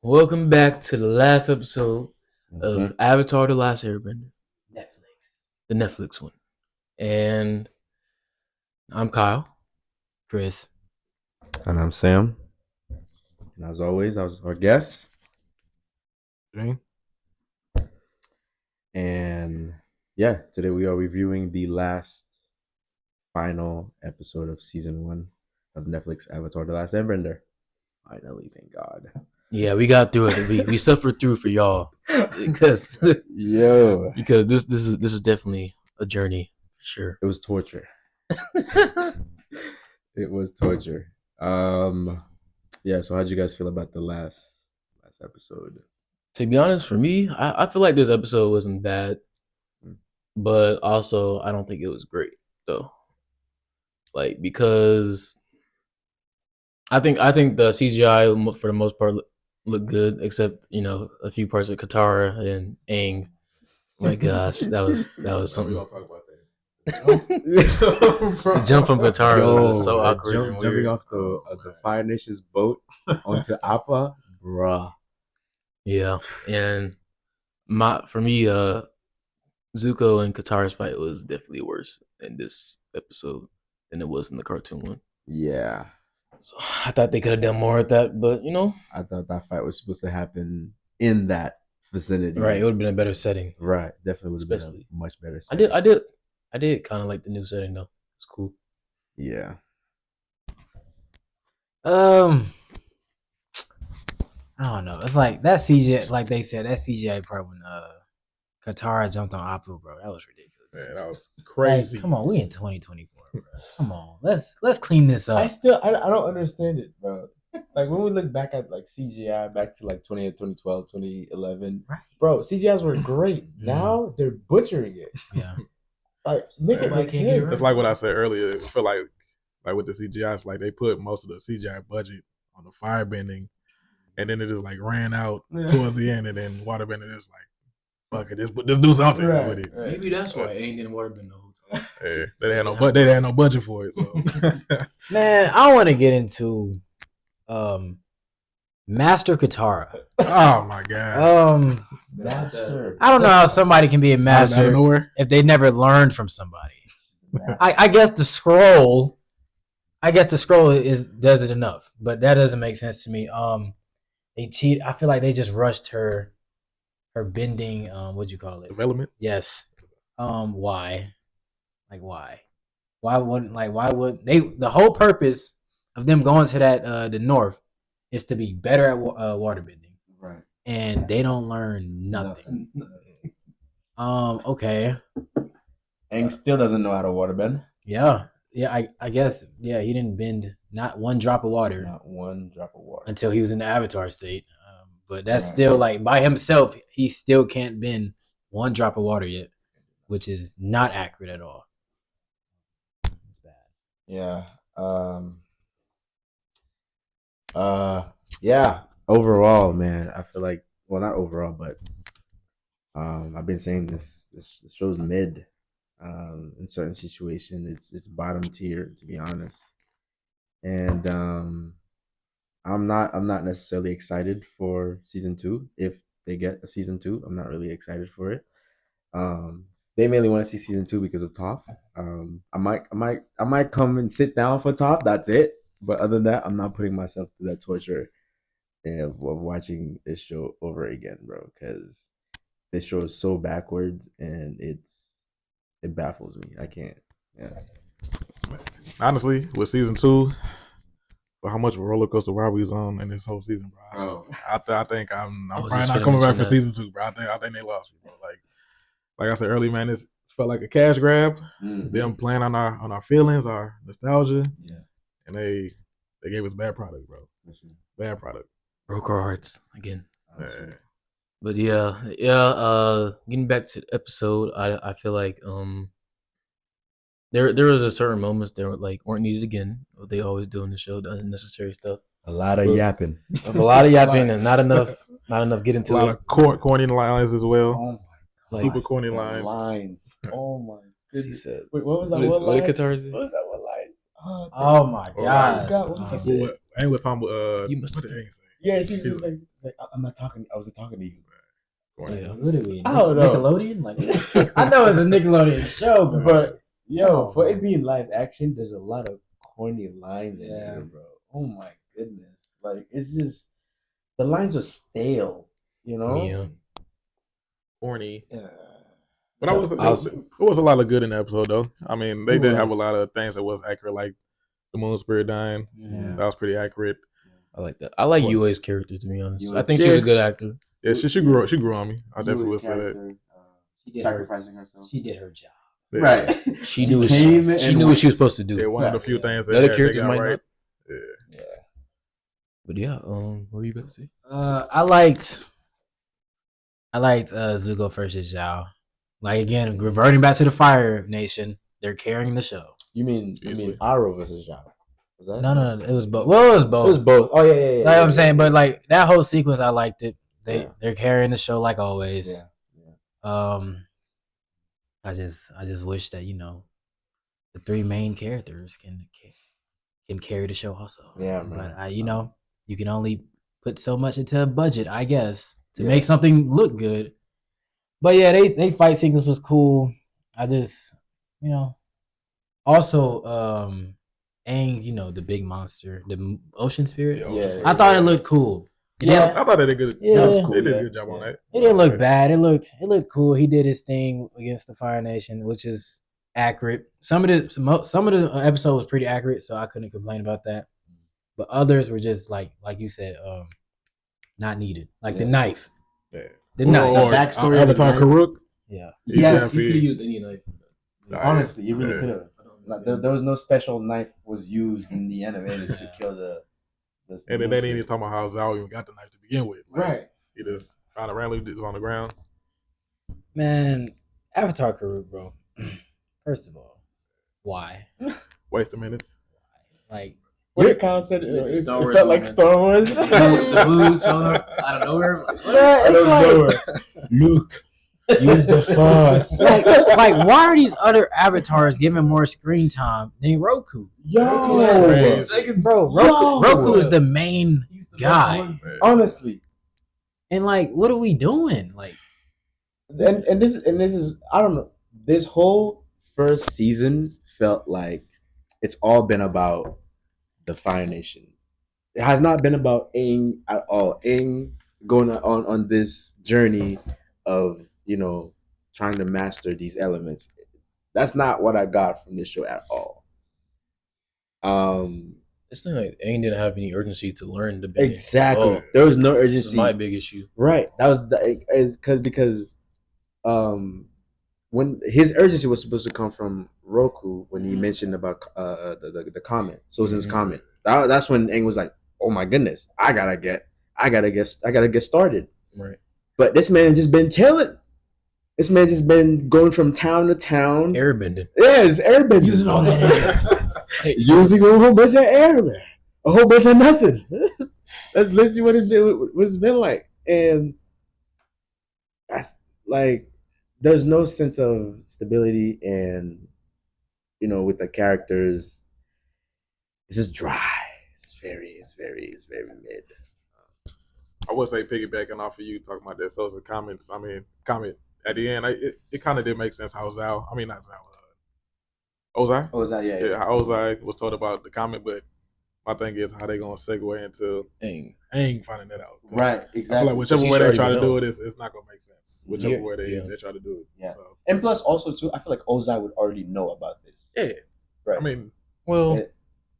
Welcome back to the last episode Mm-hmm. of Avatar: The Last Airbender, Netflix. the Netflix one. And I'm Kyle. Chris. And I'm Sam. And as always, I was our guest. Jane? And yeah, today we are reviewing the last final episode of season 1 of Netflix Avatar: The Last Airbender. Finally, thank God. Yeah, we got through it. We suffered through for y'all because Yo, this was definitely a journey for sure. it was torture. It was torture. Yeah. So how'd you guys feel about the last episode? To be honest, for me, I feel like this episode wasn't bad, but also I don't think it was great though. Like because I think the CGI for the most part looked good, except a few parts with Katara and Aang. My gosh, that was something. We're gonna talk about that. The jump from Katara was just so awkward and Jumping weird. off the Fire Nation's boat onto Appa, bruh. Yeah, and for me, Zuko and Katara's fight was definitely worse in this episode than it was in the cartoon one. Yeah. So I thought they could have done more with that, but I thought that fight was supposed to happen in that vicinity. right, it would have been a better setting. Right. Definitely would have been Especially. a much better setting. I did kind of like the new setting though. It's cool. Yeah. I don't know. It's like that CGI, like they said, that CGI part when Katara jumped on Appu, bro. That was ridiculous. Man, that was Like, crazy. come on, we in 2024, bro. Come on, let's clean this up. I don't understand it, bro. Like when we look back at like CGI back to like 2012, 2011, Right. bro, CGIs were great. Now they're butchering it. Yeah. Like make it Everybody make can't get it sense. right. That's like what I said earlier. I feel like with the CGI, it's like they put most of the CGI budget on the firebending, and then it just like ran out towards the end, and then waterbending is like, fuck it, just do something with it. Right. Maybe that's why Aang didn't waterbend the whole time. Yeah, they had no budget for it. So Man, I want to get into Master Katara. oh my god, Master. I don't know how somebody can be a out of master nowhere. if they never learned from somebody. I guess the scroll does it enough, but that doesn't make sense to me. They cheat. I feel like they just rushed her bending. What'd you call it? Development. Yes. Why? Like why? Why would they? The whole purpose of them going to that the north is to be better at waterbending, Right. and they don't learn nothing. Okay. Aang still doesn't know how to waterbend. Yeah. I guess. Yeah, he didn't bend not one drop of water Not one drop of water. until he was in the Avatar state. But that's Right. still like by himself, he still can't bend one drop of water yet, which is not accurate at all. It's bad. Yeah. Yeah. Overall, man, I feel like not overall, but I've been saying this show's mid. In certain situations, it's bottom tier, to be honest. And I'm not necessarily excited for season 2. If they get a season 2, I'm not really excited for it. They mainly want to see season 2 because of Toph. I might come and sit down for Toph. That's it. But other than that, I'm not putting myself through that torture of watching this show over again, bro. Because this show is so backwards and it baffles me. I can't. Yeah. Honestly, with season 2, for how much of a roller coaster ride we was on in this whole season, bro. I think I'm was probably just not gonna coming back mention for that. season 2, bro. I think they lost me, bro. Like I said earlier, man, it felt like a cash grab. Mhm. Them playing on our feelings, our nostalgia, Yeah. and they gave us bad product, bro. For sure. Bad product. Broke our hearts again. Yeah. But yeah. Getting back to the episode, I feel like there was a certain moments that weren't needed again. What they always do in the show, the unnecessary stuff. A lot of Well, yapping. A lot of yapping and not enough get A into lot it. of corny lines as well. Oh my Like, Super corny God. lines. Lines. Oh my she goodness. said, Wait, what was that what one did line? Katara say? What was that one line? Oh my Oh, god. God, what's She he said, I ain't was talking about You must what have- did Hank say? Yeah, she was just like, like, I'm not talking. I wasn't talking to you. Corny. Yeah. Literally, I don't know. Nickelodeon. Like, I know it's a Nickelodeon show, But yo, Oh, for man. it being live action, there's a lot of corny lines in Yeah. here, bro. Oh my goodness! Like it's just the lines are stale. You know. Yeah. Corny. Yeah. But I was there was a lot of good in the episode though. I mean, they did have a lot of things that was accurate, like the moon spirit dying. Yeah. That was pretty accurate. I like that. I like What? Yue's character, to be honest. Yue- I think she's Yeah. a good actor. Yeah, she grew she grew on me. I definitely would Yue's say that. character, She did sacrificing herself. She did her job. Yeah. Right. She knew what came she and knew what went. she was supposed to do. Yeah, one of the few things that The other they characters got might right. not. Yeah. But yeah, what were you about to say? I liked Zuko versus Zhao. Like again, reverting back to the Fire Nation, they're carrying the show. You mean Easily. Aro versus Zhao? Was that? No, it was both. Well, it was both. It was both. Oh yeah. Like I'm saying, but like that whole sequence, I liked it. Yeah. They're carrying the show like always. Yeah. I just wish that the three main characters can carry the show also. Yeah, man. But you can only put so much into a budget, I guess, to Yeah. make something look good. But yeah, they fight sequence was cool. I just also Aang, the big monster, the ocean spirit. Yeah. I thought it looked cool. Yeah, I thought they did good. Yeah. They did a good job on that. It didn't look bad. It looked cool. He did his thing against the Fire Nation, which is accurate. Some of the episode was pretty accurate, so I couldn't complain about that. But others were just like you said, not needed. Like the knife. Yeah. The knife. Or backstory of the Avatar knife. Karuk. Yeah. Yes, You could have used any knife. Honestly, you really Yeah. could have. Like, there was no special knife was used in the animated to kill the And then they didn't even talk about how Zhao even got the knife to begin with. Like, Right. He just found it randomly, just on the ground. Man, Avatar Karuk, bro. First of all, why? Waste of minutes. Like What did Kyle said? It Star Wars felt like moment. Star Wars. The booze showing up out of nowhere. Yeah, it's like Luke, use the Force. like why are these other avatars given more screen time than Roku? Yo, Crazy. Bro, Yo. Roku is the main guy. honestly, And like, what are we doing? Like, and this is I don't know. This whole first season felt like it's all been about the Fire Nation. It has not been about Aang at all. Aang going on this journey of trying to master these elements. That's not what I got from this show at all. It's not like Aang didn't have any urgency to learn the bending. Exactly. Oh, There was no this urgency. is my big issue. Right. That was because when his urgency was supposed to come from Roku when he mentioned about the comment, Sozin's comment. That's when Aang was like, "Oh my goodness, I gotta get started." Right. But this man just been telling. This man just been going from town to town. Airbending. Yes, airbending. using all that air. Using a whole bunch of air, man. A whole bunch of nothing. That's literally what it's been like. And that's like, there's no sense of stability, and with the characters, it's just dry. It's very mid. I would say piggybacking off of you talking about that. So it's a comment at the end. It kind of did make sense how Zhao. I mean, not Zhao. Ozai. Oh, is that Yeah, how Ozai was told about the comment, but my thing is how they gonna segue into Aang. finding that out. right? I feel Exactly. like whichever He way should they try to already do know. it, it's not gonna make sense. Whichever Yeah, way yeah. they try to do it. Yeah. So, And plus, also too, I feel like Ozai would already know about this. yeah. Right. I mean, Well, Yeah.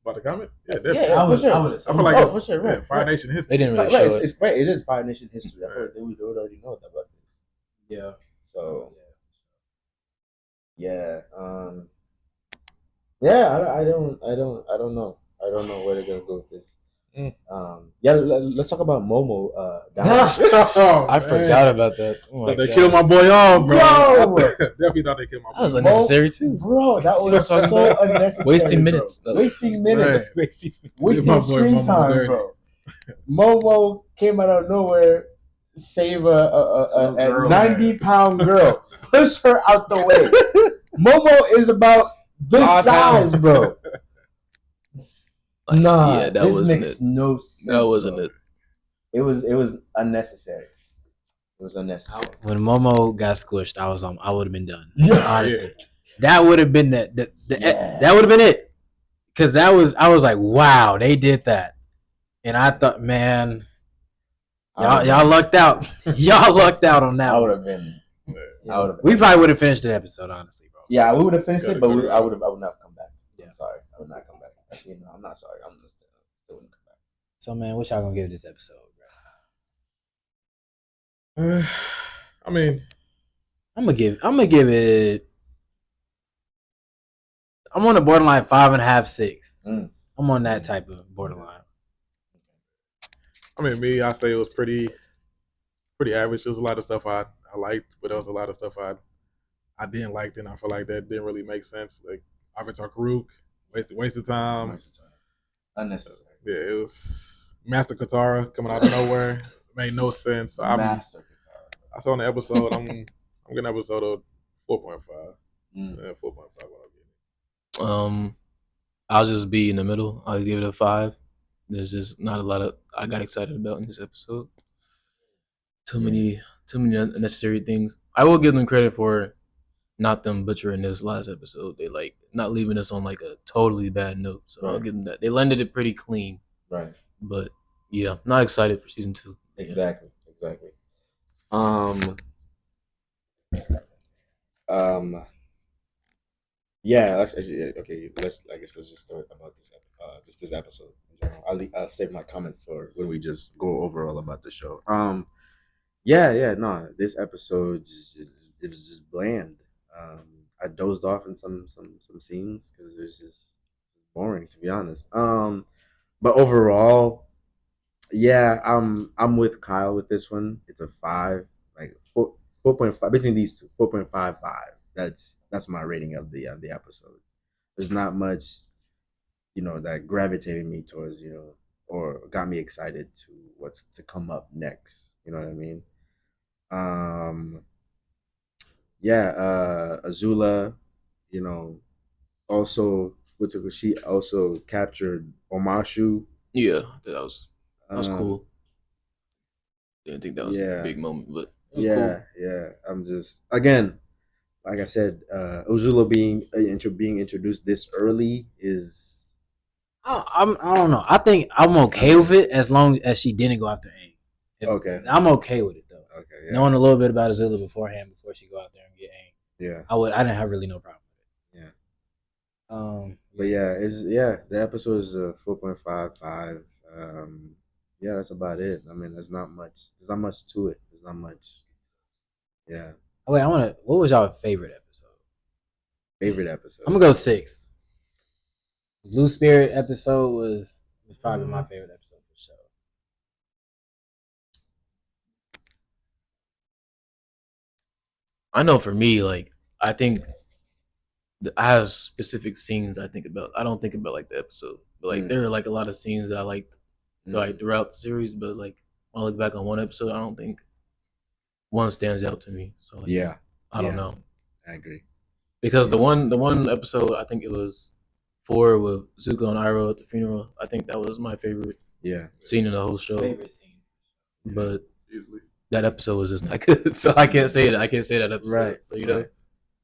about the comment? Yeah, Yeah, definitely. yeah, for sure. I would I feel like Oh, it's for sure, right, Fire right. Nation history. they didn't really Right, show it. it's right. It is Fire Nation history. I feel like they would already know about this. Yeah. So yeah, yeah. I don't know. I don't know where they're gonna go with this. Yeah. Let's talk about Momo. I forgot about that. Oh my They God. killed my boy off, bro. Yo! Definitely thought they killed my boy. That was unnecessary too. Bro, that See what was I'm so talking about? unnecessary. Wasting bro. minutes, though. Wasting minutes. Right. Wasting My boy screen Momo time, dirty. bro. Momo came out of nowhere, save a girl. 90-pound girl, push her out the way. Momo is about this God size, knows. bro. Like, Nah, yeah, that this wasn't makes it. no sense. That wasn't bro. it. It was unnecessary. It was unnecessary. When Momo got squished, I would have been done. Yeah. Honestly, that would have been that Yeah. would have been it. Because I was like, wow, they did that, and I thought, man, y'all lucked out. Y'all lucked out on that. I would one. have been. Yeah. I would have. We probably would have finished the episode, honestly, bro. Yeah, we would have finished it, but I would not come back. Yeah. I'm sorry, I would not come back. Actually, no, I'm not sorry. I'm just still wouldn't come back. So, man, what y'all gonna give this episode, I mean, I'm gonna give it. I'm on the borderline 5.5, 6. I'm on that type of borderline. I mean, I say it was pretty average. There was a lot of stuff I liked, but there was a lot of stuff I didn't like. And I feel like that didn't really make sense. Like Avatar Karuk, waste of time. Unnecessary. Yeah, it was Master Katara coming out of nowhere. It made no sense. Master Katara. I saw on the episode. I'm getting episode of 4.5. 4.5. I'll just be in the middle. I'll give it a 5. There's just not a lot of I got excited about in this episode. Too many unnecessary things. I will give them credit for not them butchering this last episode. They like not leaving us on like a totally bad note. So I'll give them that. They landed it pretty clean. Right. But yeah, not excited for season 2. Exactly. Yeah. Let's just start about this episode in general. I'll save my comment for when we just go overall about the show. No, this episode it was just bland. I dozed off in some scenes because it was just boring, to be honest. But overall, yeah, I'm with Kyle with this one. It's a 5, like 4.5 between these two. 4.55. That's my rating of the episode. There's not much, that gravitated me towards, or got me excited to what's to come up next. You know what I mean? Azula, also she also captured Omashu. Yeah, that was cool. Didn't think that was a big moment, but cool. I'm just, again, like I said, Azula being introduced this early is. I don't know. I think I'm okay with it as long as she didn't go after Aang. Okay. I'm okay with it though. Okay. Yeah. Knowing a little bit about Azula beforehand, before she go out there and get Aang. Yeah. I didn't have really no problem with it. Yeah. But the episode is 4.55. That's about it. I mean, there's not much to it. There's not much. Yeah. Oh, wait, what was y'all favorite episode? Favorite episode? I'm gonna go 6. Blue Spirit episode was probably my favorite episode for sure. I know for me, like, I think I have specific scenes I think about. I don't think about like the episode, but like there are like a lot of scenes I liked like throughout the series. But like when I look back on one episode, I don't think one stands out to me. So like, I don't know. I agree. Because the one episode, I think it was 4 with Zuko and Iroh at the funeral. I think that was my favorite scene in the whole show. Favorite scene. But that episode was just not good, so I can't say that. I can't say that episode. Right. So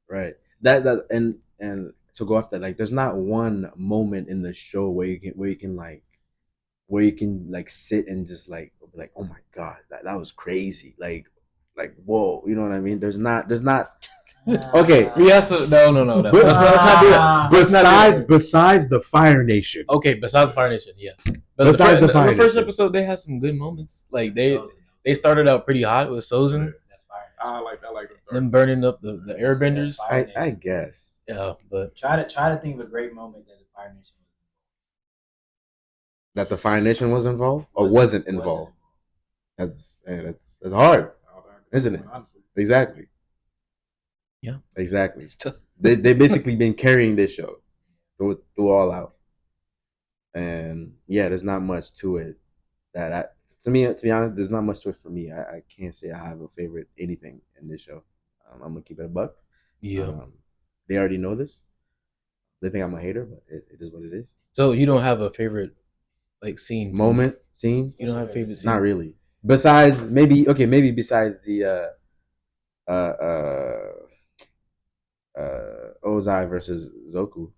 right. That and to go off that, like, there's not one moment in the show where you can sit and just like be like, oh my god, that was crazy. Like whoa, you know what I mean? There's not. Okay. Yes. No. Let's not do that. Besides the Fire Nation. Okay. Besides the Fire Nation, yeah. But besides the Fire Nation. The first Nation. episode, they had some good moments. Like they started out pretty hot with Sozin. I like them burning up the airbenders. I guess. Yeah, but try to think of a great moment that the Fire Nation was involved. That the Fire Nation was involved or wasn't involved. That's hard, isn't it? Exactly. Yeah. Exactly. They basically been carrying this show through all out, and there's not much to it. To be honest, there's not much to it for me. I can't say I have a favorite anything in this show. I'm gonna keep it a buck. Yeah. They already know this. They think I'm a hater, but it is what it is. So you don't have a favorite like scene moment scene. You don't have a favorite scene? Not really. Besides maybe besides the Ozai versus Zoku.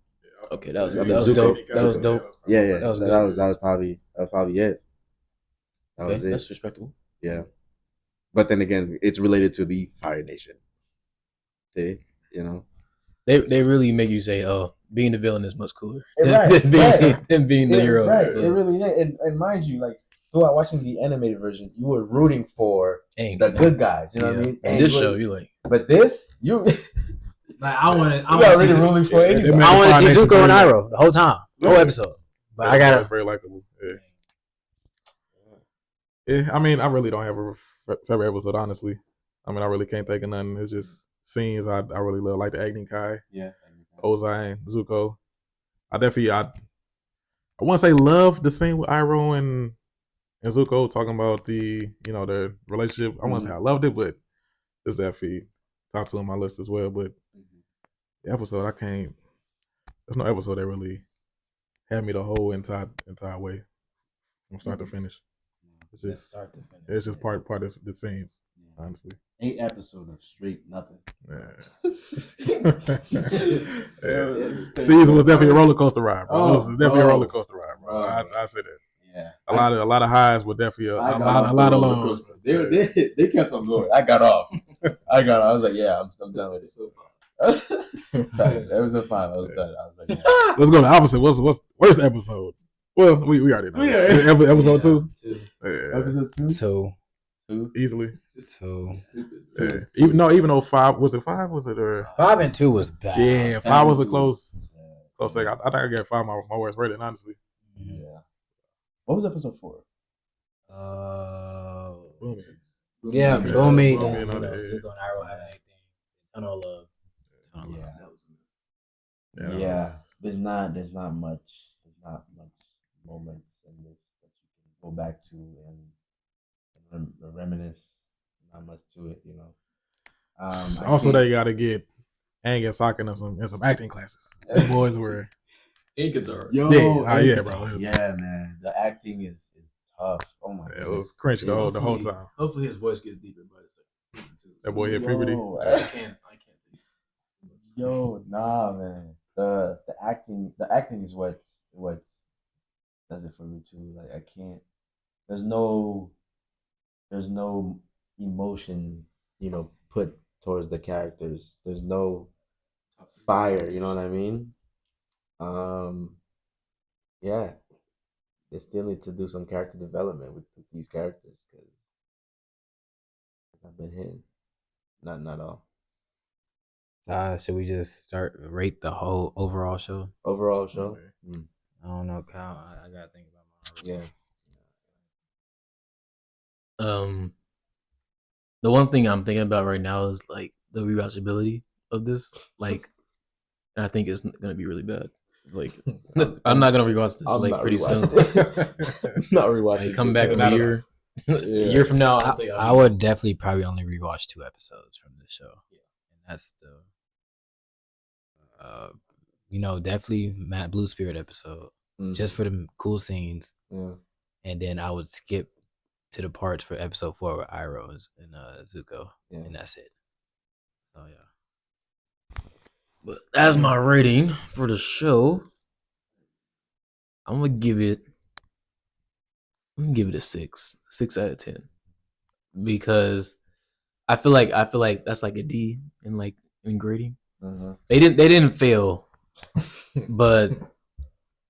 Okay, that was Zuko. dope. That was dope. Yeah. That was that good. was probably it. That Okay, was it. that's respectable. Yeah. But then again, it's related to the Fire Nation. See, you know. They really make you say, "Oh, being the villain is much cooler Right, than being the hero." Right, So, it really is. And mind you, like throughout watching the animated version, you were rooting for Aang. the good guys. You know what I Yeah. mean? In And this you show, were- you like but this, you Like I want to. not really rooting for anybody. I want to Fire see Nation Zuko and very- Iroh the whole time, whole Yeah. episode. But I gotta. very likable. Yeah, I mean, I really don't have a favorite episode, honestly. I mean, I really can't think of nothing. It's just scenes I really love, like the acting Kai, Yeah. Ozai, and Zuko. I wouldn't say love the scene with Iroh and Zuko talking about the relationship. I wouldn't say I loved it, but it's definitely top two on my list as well. But the episode, there's no episode that really had me the whole entire way from start to finish. It's just part of the scenes, honestly. 8 episodes of straight nothing. Yeah. Season was definitely a roller coaster ride, bro. It was definitely a roller coaster ride, bro. I say that. Yeah. A lot of highs, but definitely a lot of lows. They kept on going. I got off. I was like, yeah, I'm done with it. It was a fine. I was done. I was like, yeah. Let's go to the opposite. What's worst episode? Well, we already know. This. Episode 2? Yeah. Episode 2? So Easily. yeah. Even though 5 was it 5? Was it 5 and 2 was bad. Yeah, 5 was a close thing. I think I gave 5 my worst rating, honestly. Yeah. What was episode 4? Boom. Yeah, Boomy. Boomy. Boomy and all that, Zuko and Iroh had anything. Ton of love. Yeah. There's not much moments in this that you can go back to and reminisce. Not much to it, you know. Also, they gotta get Aang and Sokka in some acting classes. The boys were. Yo, yeah, bro. Yeah, man. The acting is tough. Oh my god. It was cringe the whole time. hopefully his voice gets deeper by the season 2. That boy hit puberty. I can't. Yo, nah, man. The acting is what does it for me too. Like I can't. There's no emotion, put towards the characters. There's no fire. You know what I mean? Yeah. They still need to do some character development with these characters because I've been hitting. Not at all. Should we just rate the whole overall show? Overall show. I don't know, Kyle. I gotta think about mine. Yeah. The one thing I'm thinking about right now is like the rewatchability of this. Like, and I think it's gonna be really bad. Like, I'm not gonna rewatch this like pretty soon. Not rewatching. Like, come back in a year. A year from now, I would definitely probably only rewatch 2 episodes from this show. Yeah, and that's the definitely Matt Blue Spirit episode, just for the cool scenes. Yeah. And then I would skip to the parts for episode 4 with Iroh and Zuko, and that's it. So yeah. But as my rating for the show, I'm gonna give it a 6 out of 10, because I feel like that's like a D in grading. They didn't fail, but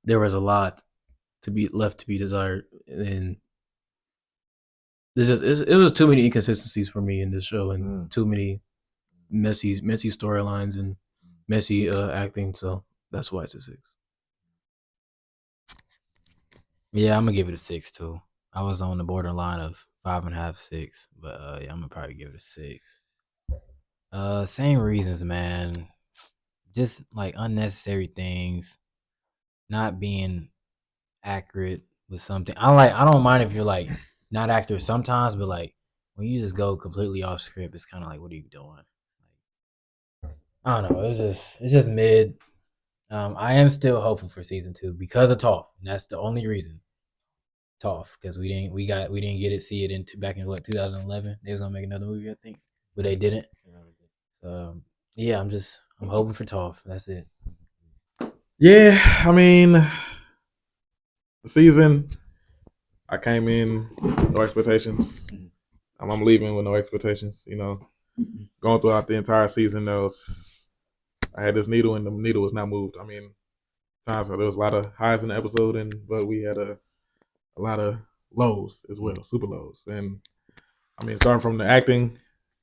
there was a lot to be left to be desired, and it was too many inconsistencies for me in this show, and too many messy storylines and messy acting. So that's why it's a 6. Yeah, I'm gonna give it a 6 too. I was on the borderline of 5.5, 6, but yeah, I'm gonna probably give it a 6. Same reasons, man. Just like unnecessary things, not being accurate with something. I don't mind if you're like not accurate sometimes, but like when you just go completely off script, it's kind of like, what are you doing? Like, I don't know. It's just mid. I am still hopeful for season 2 because of Toph, and that's the only reason. Toph, because we didn't get it see it back in 2011. They was gonna make another movie, I think, but they didn't. Yeah, I'm hoping for Toph. That's it. Yeah, I mean, the season, I came in no expectations. I'm leaving with no expectations. You know, going throughout the entire season, I had this needle, and the needle was not moved. I mean, times where there was a lot of highs in the episode, but we had a lot of lows as well, super lows. And I mean, starting from the acting,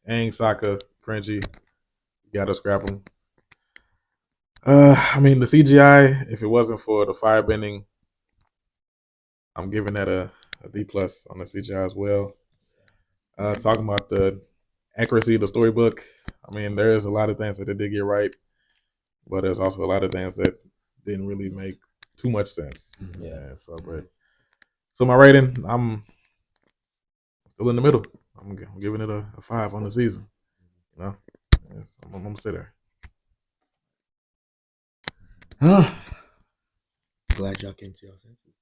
Aang, Sokka, cringy, you gotta scrap them. I mean, the CGI, if it wasn't for the firebending, I'm giving that a D plus on the CGI as well. Talking about the accuracy of the storybook, I mean, there's a lot of things that they did get right, but there's also a lot of things that didn't really make too much sense. Yeah. So my rating, I'm still in the middle. I'm giving it a 5 on the season. You know, yes, I'm gonna stay there. Glad y'all came to your senses.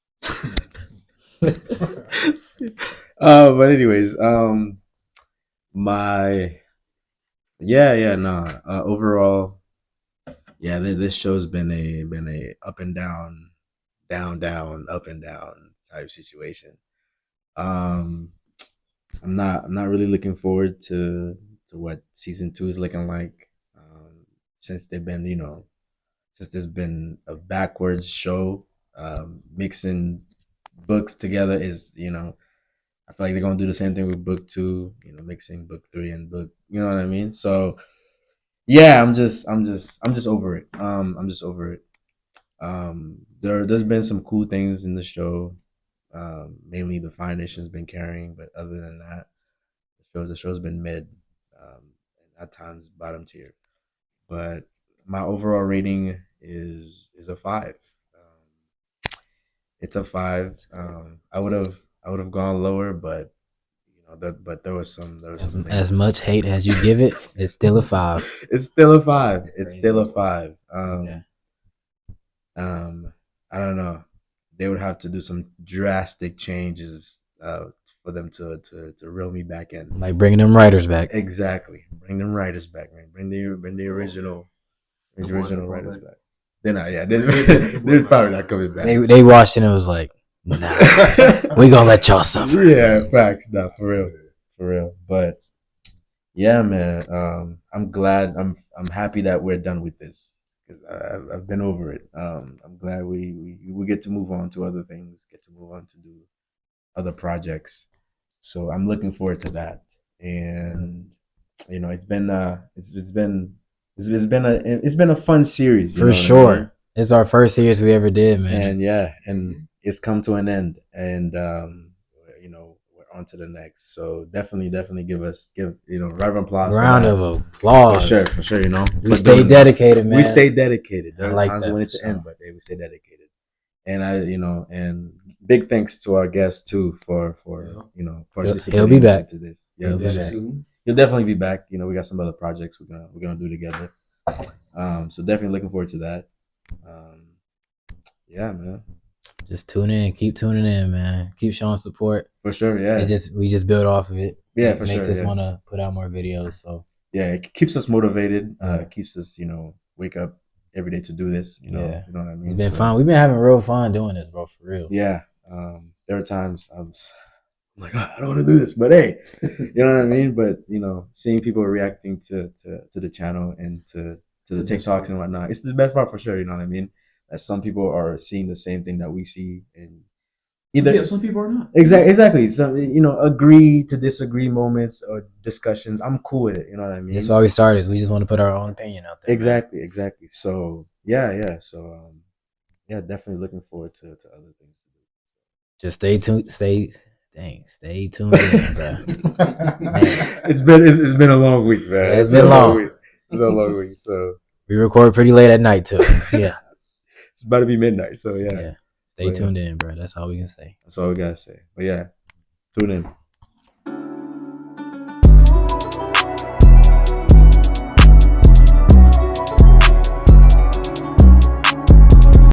But anyways, my overall, yeah, this show's been a up and down, down, up and down type situation. I'm not really looking forward to what season 2 is looking like. Since there's been a backwards show, mixing books together is, I feel like they're gonna do the same thing with book 2, mixing book 3 and book, you know what I mean? So yeah, I'm just over it. I'm just over it. There's been some cool things in the show. Mainly the Fire Nation's been carrying, but other than that, the show's been mid, and at times bottom tier. But my overall rating is a 5. It's a 5. I would have gone lower, but there was some as much hate as you give it, it's still a 5. It's still a 5. It's still a 5. I don't know. They would have to do some drastic changes for them to reel me back in. Like bringing them writers back. Exactly. Bring them writers back, man. Bring the original writers back. They're not. Yeah, they're probably not coming back. They watched it and it was like, nah, we gonna let y'all suffer. Yeah, facts. Nah, for real. But yeah, man. I'm glad. I'm happy that we're done with this, because I've been over it. I'm glad we get to move on to other things, get to move on to do other projects. So I'm looking forward to that. And it's been a fun series, for sure. I mean? It's our first series we ever did, man. And it's come to an end, and we're on to the next. So definitely give round of applause for sure. We stayed dedicated, man. We stayed dedicated. There are times that, when it's to end, but we stay dedicated. And and big thanks to our guest too for participating. He'll be back into this. Yeah, he'll definitely be back. We got some other projects we're gonna do together. So definitely looking forward to that. Yeah, man. Just tune in, keep tuning in, man. Keep showing support. For sure, yeah. We just build off of it. Yeah, it makes us want to put out more videos. So yeah, it keeps us motivated. Keeps us, wake up every day to do this. You know what I mean? It's been fun. We've been having real fun doing this, bro, for real. Yeah. There are times I'm like, I don't want to do this, but hey, you know what I mean? But seeing people reacting to the channel and to the TikToks and whatnot, it's the best part for sure. You know what I mean? That some people are seeing the same thing that we see, and some people are not. Exactly. Some agree to disagree moments or discussions. I'm cool with it. You know what I mean? That's why we started. We just want to put our own opinion out there. Exactly. So yeah. So definitely looking forward to other things to do. Just stay tuned. Stay tuned in, bro. It's been a long week, man. Yeah, it's been long. It's been a long week. So we record pretty late at night too. Yeah. It's about to be midnight. So yeah. Stay tuned in, bro. That's all we can say. That's all we gotta say. But yeah, tune in.